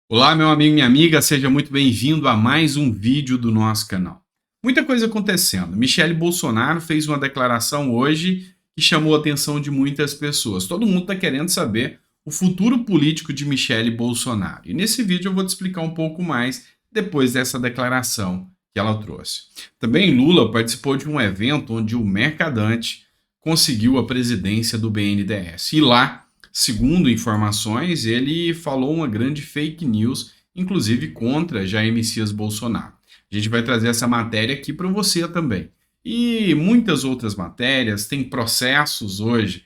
Olá, meu amigo e minha amiga, seja muito bem-vindo a mais um vídeo do nosso canal. Muita coisa acontecendo. Michele Bolsonaro fez uma declaração hoje que chamou a atenção de muitas pessoas. Todo mundo está querendo saber o futuro político de Michele Bolsonaro. E nesse vídeo eu vou te explicar um pouco mais depois dessa declaração que ela trouxe. Também Lula participou de um evento onde o Mercadante conseguiu a presidência do BNDES. E lá, segundo informações, ele falou uma grande fake news, inclusive contra Jair Messias Bolsonaro. A gente vai trazer essa matéria aqui para você também. E muitas outras matérias, tem processos hoje,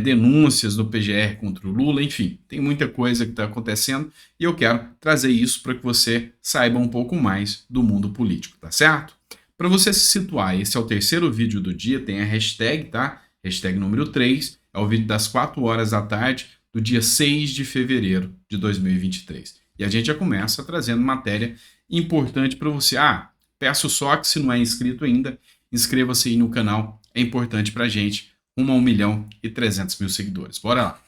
denúncias do PGR contra o Lula, enfim, tem muita coisa que está acontecendo e eu quero trazer isso para que você saiba um pouco mais do mundo político, tá certo? Para você se situar, esse é o terceiro vídeo do dia, tem a hashtag, tá? Hashtag número 3, é o vídeo das 4 horas da tarde do dia 6 de fevereiro de 2023. E a gente já começa trazendo matéria importante para você. Peço só que se não é inscrito ainda, inscreva-se aí no canal, é importante para a gente, rumo a 1.300.000 seguidores. Bora lá.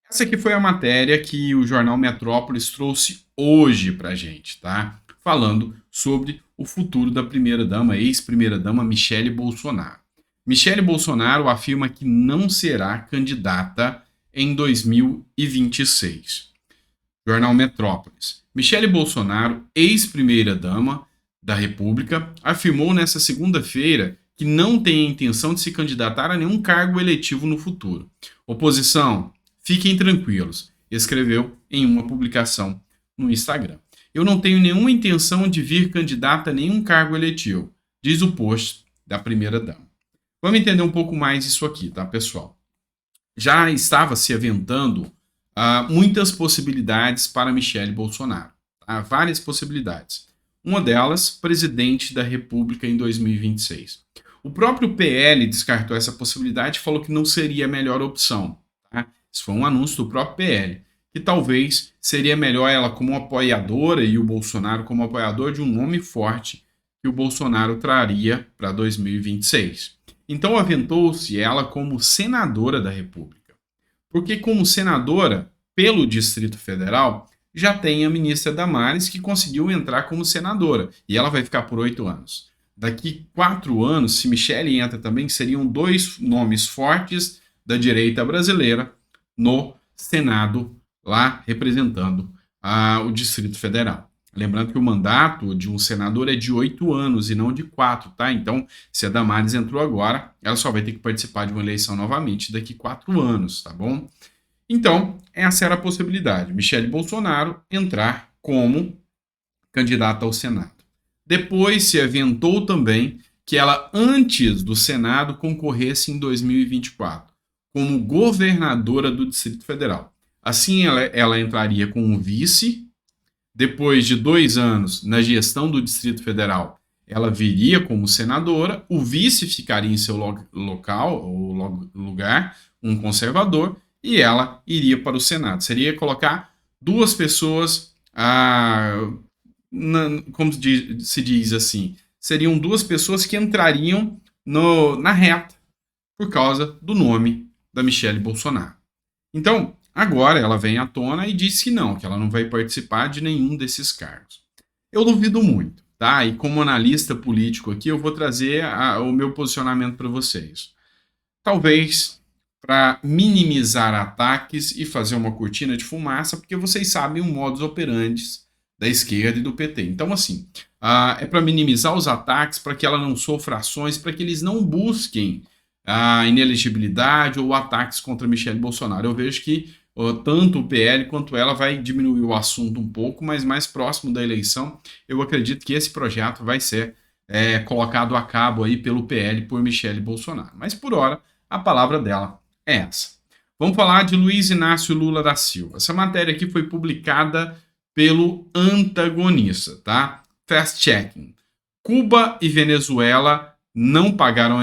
Essa aqui foi a matéria que o jornal Metrópolis trouxe hoje para a gente, tá? Falando sobre o futuro da primeira-dama, ex-primeira-dama Michele Bolsonaro. Michele Bolsonaro afirma que não será candidata em 2026. Jornal Metrópolis. Michele Bolsonaro, ex-primeira-dama da República, afirmou nesta segunda-feira que não tem a intenção de se candidatar a nenhum cargo eletivo no futuro. Oposição, fiquem tranquilos, escreveu em uma publicação no Instagram. Eu não tenho nenhuma intenção de vir candidata a nenhum cargo eletivo, diz o post da primeira-dama. Vamos entender um pouco mais isso aqui, tá, pessoal? Já estava se aventando muitas possibilidades para Michele Bolsonaro. Tá? Várias possibilidades. Uma delas, presidente da República em 2026. O próprio PL descartou essa possibilidade e falou que não seria a melhor opção. Tá? Isso foi um anúncio do próprio PL, que talvez seria melhor ela como apoiadora e o Bolsonaro como apoiador de um nome forte que o Bolsonaro traria para 2026. Então aventou-se ela como senadora da República. Porque como senadora, pelo Distrito Federal, já tem a ministra Damares, que conseguiu entrar como senadora, e ela vai ficar por 8 anos. Daqui 4 anos, se Michele entra também, seriam 2 nomes fortes da direita brasileira no Senado, lá representando o Distrito Federal. Lembrando que o mandato de um senador é de 8 anos e não de 4, tá? Então, se a Damares entrou agora, ela só vai ter que participar de uma eleição novamente daqui 4 anos, tá bom? Então, essa era a possibilidade. Michele Bolsonaro entrar como candidata ao Senado. Depois se aventou também que ela, antes do Senado, concorresse em 2024 como governadora do Distrito Federal. Assim, ela entraria com um vice. Depois de 2 anos na gestão do Distrito Federal, ela viria como senadora, o vice ficaria em seu local ou lugar, um conservador, e ela iria para o Senado. Seria colocar 2 pessoas, como se diz assim, seriam 2 pessoas que entrariam na reta por causa do nome da Michele Bolsonaro. Então, agora ela vem à tona e diz que ela não vai participar de nenhum desses cargos. Eu duvido muito, tá? E como analista político aqui, eu vou trazer o meu posicionamento para vocês. Talvez para minimizar ataques e fazer uma cortina de fumaça, porque vocês sabem o modus operandi da esquerda e do PT. Então, assim, é para minimizar os ataques, para que ela não sofra ações, para que eles não busquem a inelegibilidade ou ataques contra Michele Bolsonaro. Eu vejo que tanto o PL quanto ela vai diminuir o assunto um pouco, mas mais próximo da eleição, eu acredito que esse projeto vai ser colocado a cabo aí pelo PL por Michele Bolsonaro. Mas por hora, a palavra dela é essa. Vamos falar de Luiz Inácio Lula da Silva. Essa matéria aqui foi publicada pelo Antagonista, tá? Fast checking. Cuba e Venezuela não pagaram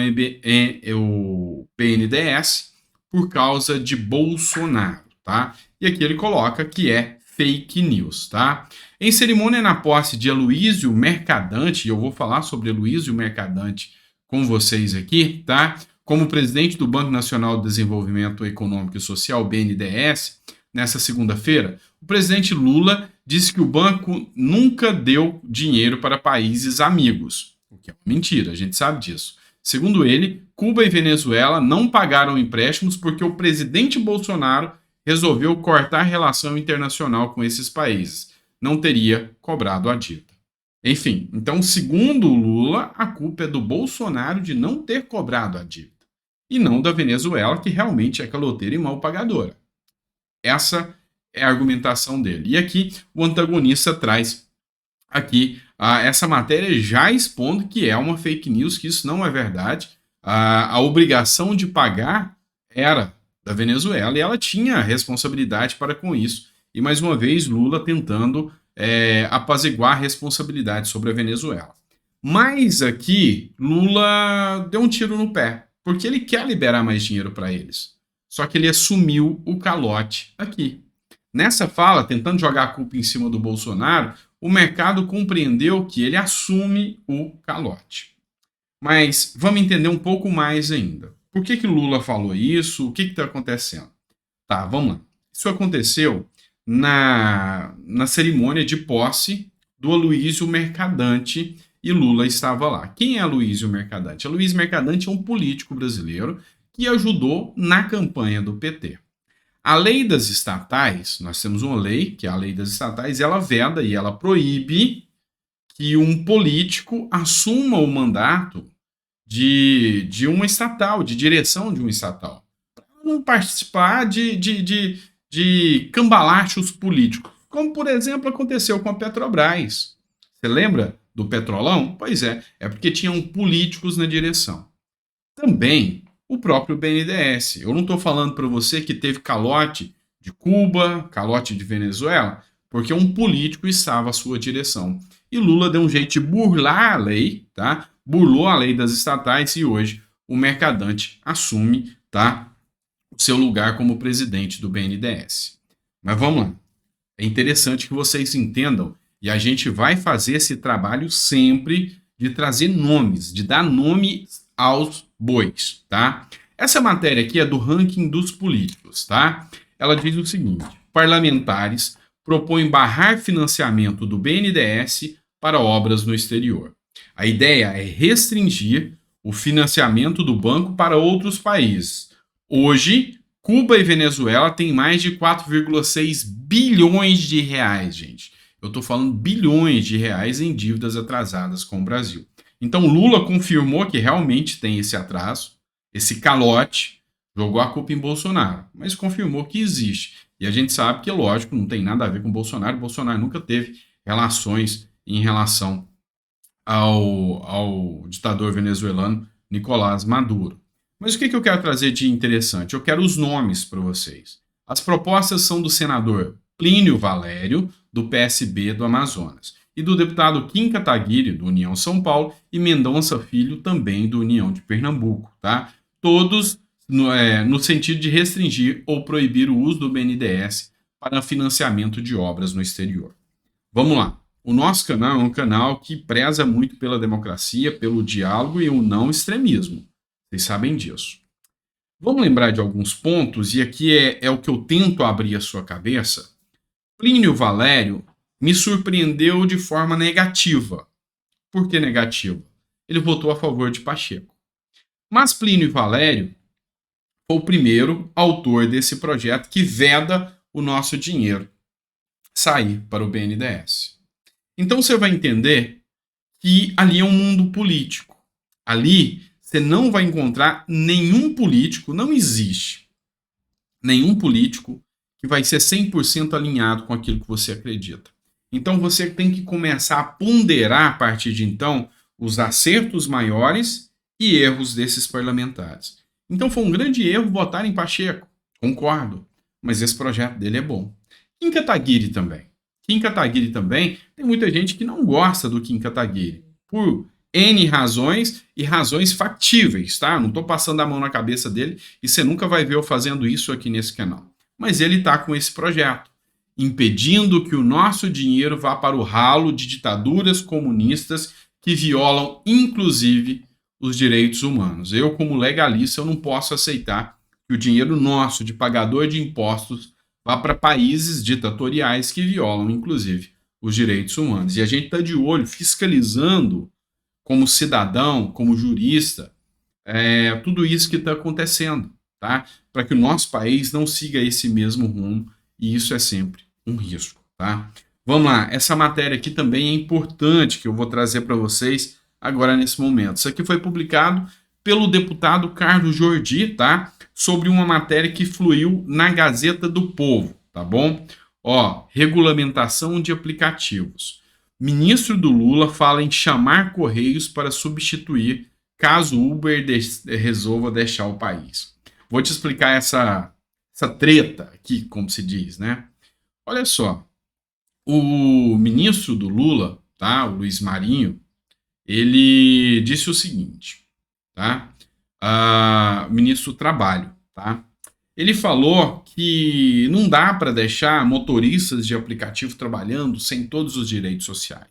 o BNDES por causa de Bolsonaro, tá? E aqui ele coloca que é fake news, tá? Em cerimônia na posse de Aloysio Mercadante, e eu vou falar sobre Aloysio Mercadante com vocês aqui, tá? Como presidente do Banco Nacional de Desenvolvimento Econômico e Social, BNDES, nessa segunda-feira, o presidente Lula disse que o banco nunca deu dinheiro para países amigos, o que é uma mentira, a gente sabe disso. Segundo ele, Cuba e Venezuela não pagaram empréstimos porque o presidente Bolsonaro resolveu cortar relação internacional com esses países. Não teria cobrado a dívida. Enfim, então, segundo Lula, a culpa é do Bolsonaro de não ter cobrado a dívida. E não da Venezuela, que realmente é caloteira e mal pagadora. Essa é a argumentação dele. E aqui o antagonista traz aqui essa matéria já expondo que é uma fake news, que isso não é verdade. A obrigação de pagar era da Venezuela e ela tinha responsabilidade para com isso. E mais uma vez Lula tentando apaziguar a responsabilidade sobre a Venezuela. Mas aqui Lula deu um tiro no pé, porque ele quer liberar mais dinheiro para eles. Só que ele assumiu o calote aqui. Nessa fala, tentando jogar a culpa em cima do Bolsonaro, o mercado compreendeu que ele assume o calote. Mas vamos entender um pouco mais ainda. Por que Lula falou isso? O que está acontecendo? Tá, vamos lá. Isso aconteceu na cerimônia de posse do Aloysio Mercadante e Lula estava lá. Quem é Aloysio Mercadante? Aloysio Mercadante é um político brasileiro que ajudou na campanha do PT. A lei das estatais, nós temos uma lei, que é a lei das estatais, ela veda e ela proíbe que um político assuma o mandato de uma estatal, de direção de uma estatal. Para não participar de cambalachos políticos, como, por exemplo, aconteceu com a Petrobras. Você lembra do Petrolão? Pois é porque tinham políticos na direção. Também o próprio BNDES. Eu não estou falando para você que teve calote de Cuba, calote de Venezuela, porque um político estava à sua direção. E Lula deu um jeito de burlar a lei, tá? Burlou a lei das estatais e hoje o Mercadante assume, tá, o seu lugar como presidente do BNDES. Mas vamos lá. É interessante que vocês entendam e a gente vai fazer esse trabalho sempre de trazer nomes, de dar nome aos bois, tá? Essa matéria aqui é do ranking dos políticos, tá? Ela diz o seguinte: parlamentares propõem barrar financiamento do BNDES para obras no exterior. A ideia é restringir o financiamento do banco para outros países. Hoje, Cuba e Venezuela têm mais de 4,6 bilhões de reais, gente. Eu estou falando bilhões de reais em dívidas atrasadas com o Brasil. Então Lula confirmou que realmente tem esse atraso, esse calote, jogou a culpa em Bolsonaro, mas confirmou que existe. E a gente sabe que, lógico, não tem nada a ver com Bolsonaro. Bolsonaro nunca teve relações em relação ao ditador venezuelano Nicolás Maduro. Mas o que eu quero trazer de interessante? Eu quero os nomes para vocês. As propostas são do senador Plínio Valério, do PSB do Amazonas, e do deputado Kim Kataguiri, do União São Paulo, e Mendonça Filho, também do União de Pernambuco, tá? Todos no sentido de restringir ou proibir o uso do BNDES para financiamento de obras no exterior. Vamos lá. O nosso canal é um canal que preza muito pela democracia, pelo diálogo e o não extremismo. Vocês sabem disso. Vamos lembrar de alguns pontos, e aqui é o que eu tento abrir a sua cabeça. Plínio Valério me surpreendeu de forma negativa. Por que negativa? Ele votou a favor de Pacheco. Mas Plínio Valério foi o primeiro autor desse projeto que veda o nosso dinheiro sair para o BNDES. Então você vai entender que ali é um mundo político. Ali você não vai encontrar nenhum político, não existe nenhum político que vai ser 100% alinhado com aquilo que você acredita. Então você tem que começar a ponderar a partir de então os acertos maiores e erros desses parlamentares. Então foi um grande erro votar em Pacheco, concordo, mas esse projeto dele é bom. Kim Kataguiri também. Kim Kataguiri também, tem muita gente que não gosta do Kim Kataguiri, por N razões e razões factíveis, tá? Não estou passando a mão na cabeça dele e você nunca vai ver eu fazendo isso aqui nesse canal. Mas ele está com esse projeto, impedindo que o nosso dinheiro vá para o ralo de ditaduras comunistas que violam, inclusive, os direitos humanos. Eu, como legalista, eu não posso aceitar que o dinheiro nosso, de pagador de impostos, vá para países ditatoriais que violam, inclusive, os direitos humanos. E a gente está de olho, fiscalizando, como cidadão, como jurista, tudo isso que está acontecendo, tá? Para que o nosso país não siga esse mesmo rumo, e isso é sempre um risco, tá? Vamos lá, essa matéria aqui também é importante, que eu vou trazer para vocês agora nesse momento. Isso aqui foi publicado pelo deputado Carlos Jordi, tá? Sobre uma matéria que fluiu na Gazeta do Povo, tá bom? Ó, regulamentação de aplicativos. Ministro do Lula fala em chamar Correios para substituir caso o Uber resolva deixar o país. Vou te explicar essa treta aqui, como se diz, né? Olha só, o ministro do Lula, tá? O Luiz Marinho, ele disse o seguinte, tá? Ministro do Trabalho, tá? Ele falou que não dá para deixar motoristas de aplicativo trabalhando sem todos os direitos sociais.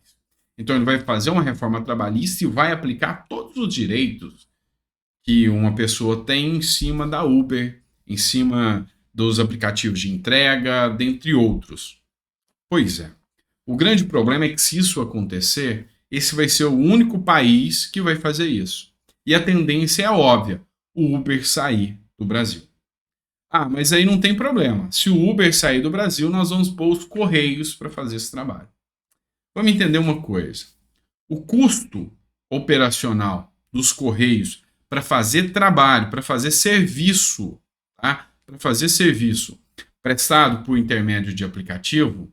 Então ele vai fazer uma reforma trabalhista e vai aplicar todos os direitos que uma pessoa tem em cima da Uber, em cima dos aplicativos de entrega, dentre outros. Pois é. O grande problema é que se isso acontecer, esse vai ser o único país que vai fazer isso. E a tendência é óbvia, o Uber sair do Brasil. Mas aí não tem problema. Se o Uber sair do Brasil, nós vamos pôr os Correios para fazer esse trabalho. Vamos entender uma coisa. O custo operacional dos Correios para fazer trabalho, para fazer serviço, tá? Para fazer serviço prestado por intermédio de aplicativo,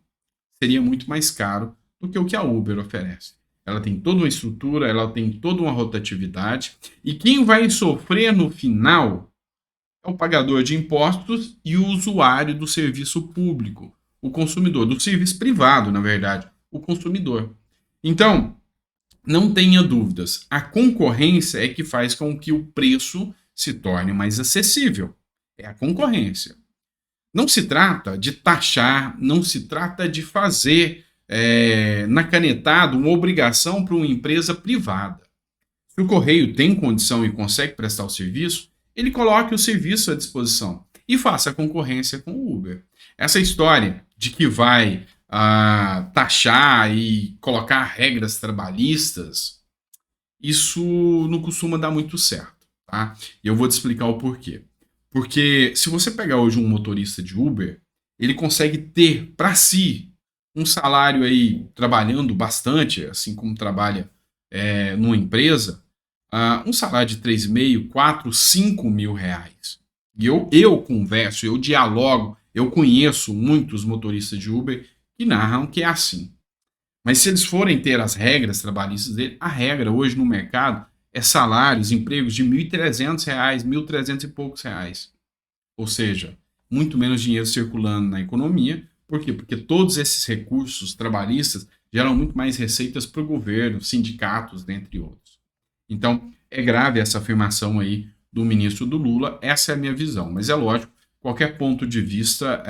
seria muito mais caro do que o que a Uber oferece. Ela tem toda uma estrutura, ela tem toda uma rotatividade, e quem vai sofrer no final é o pagador de impostos e o usuário do serviço público, o consumidor, do serviço privado, na verdade, o consumidor. Então, não tenha dúvidas, a concorrência é que faz com que o preço se torne mais acessível. É a concorrência. Não se trata de taxar, não se trata de fazer na canetada uma obrigação para uma empresa privada. Se o Correio tem condição e consegue prestar o serviço, ele coloque o serviço à disposição e faça a concorrência com o Uber. Essa história de que vai taxar e colocar regras trabalhistas, isso não costuma dar muito certo, tá? E eu vou te explicar o porquê. Porque se você pegar hoje um motorista de Uber, ele consegue ter para si um salário aí trabalhando bastante, assim como trabalha numa empresa, um salário de 3,5, 4, 5 mil reais. E eu converso, eu dialogo, eu conheço muitos motoristas de Uber que narram que é assim. Mas se eles forem ter as regras trabalhistas dele, a regra hoje no mercado é salários, empregos de R$ 1.300, 1.300 e poucos reais. Ou seja, muito menos dinheiro circulando na economia. Por quê? Porque todos esses recursos trabalhistas geram muito mais receitas para o governo, sindicatos, dentre outros. Então, é grave essa afirmação aí do ministro do Lula, essa é a minha visão. Mas é lógico, qualquer ponto de vista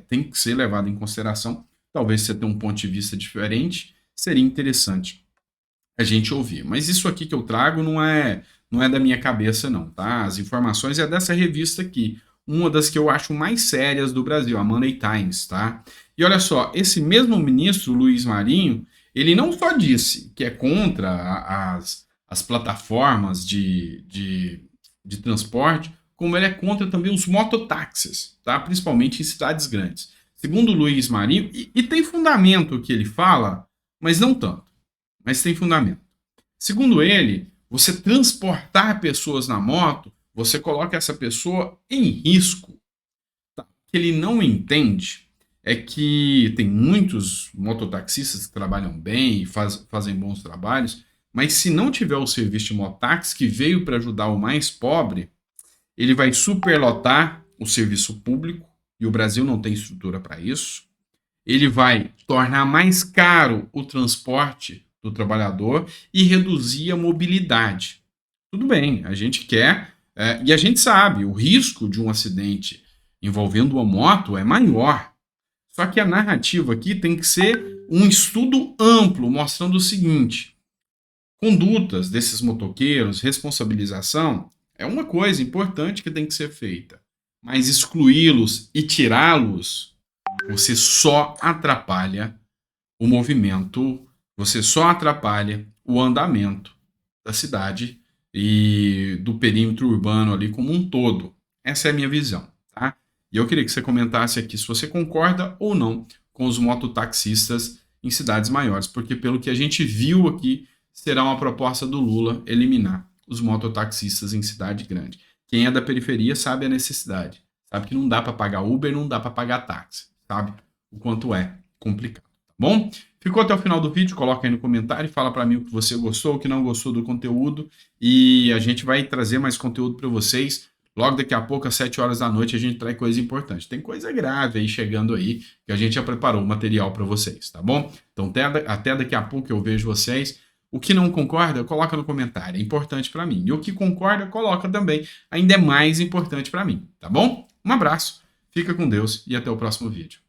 tem que ser levado em consideração. Talvez você tenha um ponto de vista diferente, seria interessante a gente ouvir. Mas isso aqui que eu trago não é da minha cabeça não, tá? As informações é dessa revista aqui, uma das que eu acho mais sérias do Brasil, a Money Times, tá? E olha só, esse mesmo ministro, Luiz Marinho, ele não só disse que é contra as plataformas de transporte, como ele é contra também os mototáxis, tá? Principalmente em cidades grandes. Segundo Luiz Marinho, e tem fundamento o que ele fala, mas não tanto, mas tem fundamento. Segundo ele, você transportar pessoas na moto, você coloca essa pessoa em risco. Tá? O que ele não entende é que tem muitos mototaxistas que trabalham bem e fazem bons trabalhos, mas se não tiver o serviço de mototáxi que veio para ajudar o mais pobre, ele vai superlotar o serviço público, e o Brasil não tem estrutura para isso. Ele vai tornar mais caro o transporte do trabalhador e reduzir a mobilidade. Tudo bem, a gente quer, e a gente sabe, o risco de um acidente envolvendo uma moto é maior. Só que a narrativa aqui tem que ser um estudo amplo, mostrando o seguinte: condutas desses motoqueiros, responsabilização, é uma coisa importante que tem que ser feita. mas excluí-los e tirá-los, você só atrapalha o movimento, você só atrapalha o andamento da cidade e do perímetro urbano ali como um todo. Essa é a minha visão, tá? E eu queria que você comentasse aqui se você concorda ou não com os mototaxistas em cidades maiores, porque pelo que a gente viu aqui, será uma proposta do Lula eliminar os mototaxistas em cidade grande. Quem é da periferia sabe a necessidade, sabe que não dá para pagar Uber, não dá para pagar táxi, sabe o quanto é complicado, tá bom? Ficou até o final do vídeo? Coloca aí no comentário e fala para mim o que você gostou, o que não gostou do conteúdo, e a gente vai trazer mais conteúdo para vocês. Logo daqui a pouco, às 7 horas da noite, a gente traz coisa importante. Tem coisa grave aí chegando aí, que a gente já preparou o material para vocês, tá bom? Então até daqui a pouco eu vejo vocês. O que não concorda, coloca no comentário, é importante para mim. E o que concorda, coloca também, ainda é mais importante para mim, tá bom? Um abraço, fica com Deus e até o próximo vídeo.